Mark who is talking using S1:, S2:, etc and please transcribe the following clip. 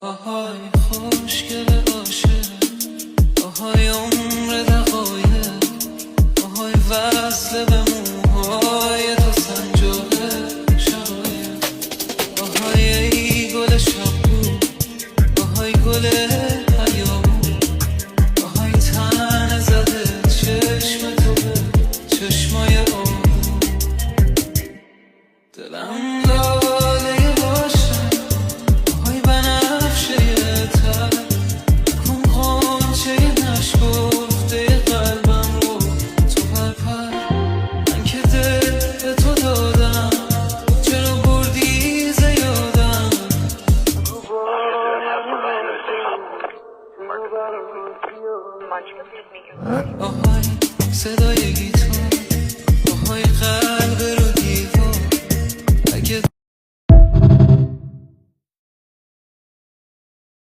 S1: آهای خوشگل عاشق، آهای عمر دقایق، آهای وصل به موهای تو سنجاق شقایق، آهای ای گل شبگو، آهای گل حیامون، آهای تن زده چشم تو به چشمای آهو. دلم لاله باشم، آهای بنفشه تر، کن غنچه نشکفته قلبم رو تو پرپر. من که دل به تو دادم، چرا بردی ز یادم؟ آهای صدای